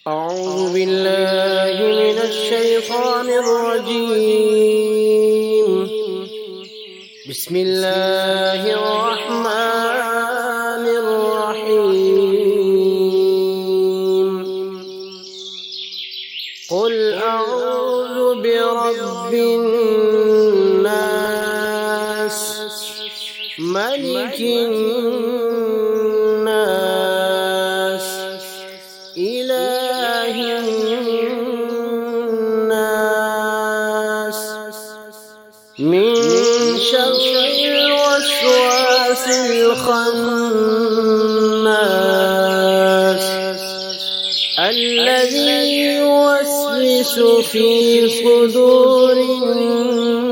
أعوذ بالله من الشيطان الرجيم. بسم الله الرحمن الرحيم. قل أعوذ برب الناس ملك الناس إله الناس من شر الوسواس الخناس الذي يوسوس في صدور الناس